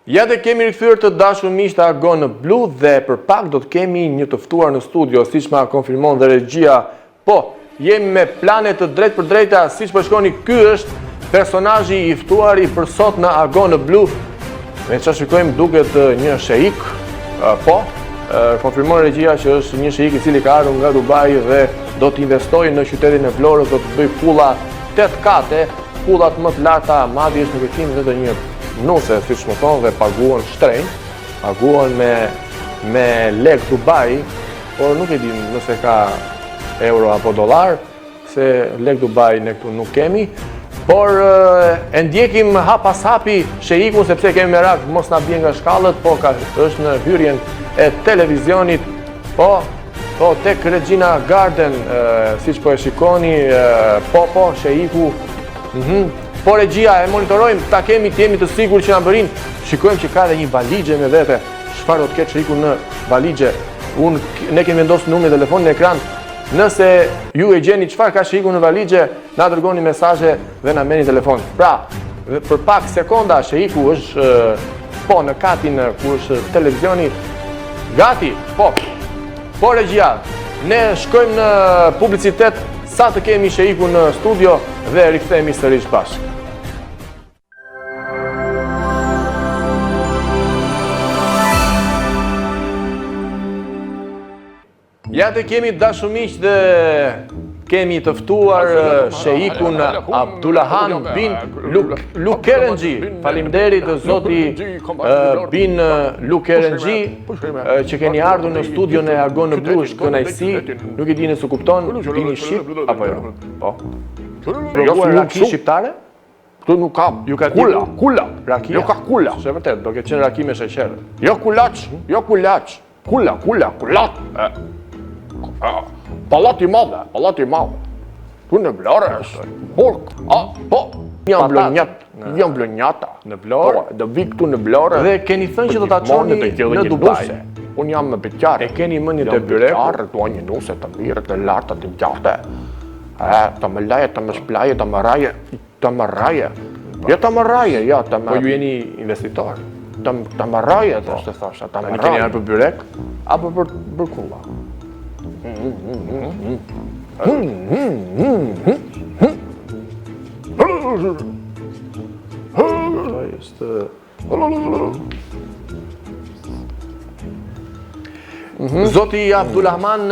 Ja dhe kemi rikthyer të dashur miq të Agon Blu dhe për pak do të kemi një të ftuar në studio, siç ma konfirmon dhe regjia. Po, jemi me plane të drejt për drejta, siç po shkoni, ky është personazhi i ftuar i për sot në Agon Blu. Me çfarë shikojmë duket një sheik, po, konfirmon regjia që është një sheik i cili ka ardhur nga Dubai dhe do të investojë në qytetin e Vlorës, do të bëj pulla 8 kate, pullat më të larta, madje është në kërkim edhe një nuse, siç më thonë, dhe paguan shtrenjtë, paguan me lek Dubai, por nuk e di nëse ka euro apo dollar, se lek Dubai ne këtu nuk kemi, por e ndjekim hap pas hapi sheikun, sepse kemi merak mos na bie nga shkallët, po është në hyrjen e televizionit, po tek Regina Garden, siç po e shikoni, po sheiku. Po regjia e monitorojmë, ta kemi të jemi të sigur që na bërin. Shikojmë që ka edhe një valixhe me vete. Çfarë do të ketë sheiku në valixhe? Ne kemi vendosur numrin e telefonit në ekran. Nëse ju e gjeni çfarë ka sheiku në valixhe, na dërgoni mesazhe dhe na merrni telefon. Pra, për pak sekonda sheiku është po në katin ku është televizioni. Gati? Po regjia. Ne shkojmë në publicitet sa të kemi sheiku në studio dhe rikthehemi sërish bashkë. Ja të kemi dashur miq dhe kemi të ftuar sheikun Abdullahan bin Lukerenxhi. Faleminderit zoti bin Lukerenxhi që keni ardhur në studion e Agon Blu, është kënaqësi. Nuk e di nëse kupton, dini shqip apo jo? Po. Provuar raki shqiptare? Këtu nuk ka. Ju ka kula. Rakia. Jo ka kula. Është vërtet, do ketë qenë raki me sheqer. Jo kulaç. Kula. Pallat i madh. Tu në Vlorë është burg. Po. Jam blonjata. Në Vlorë? Do vi këtu në Vlorë. Dhe keni thënë që do ta çoni në Dubai. Unë jam me beqar. E keni mendje të byreku? Dua një nuse të mirë, të larta, të gjatë. Të më laje, të më shplaje, të më raje. Jo të më raje, ja, të më... Po ju jeni investitor? Të më raje, të thosha, të më raje. Tani keni ardhur për byrek? Apo për kulla? Zoti Abdullahan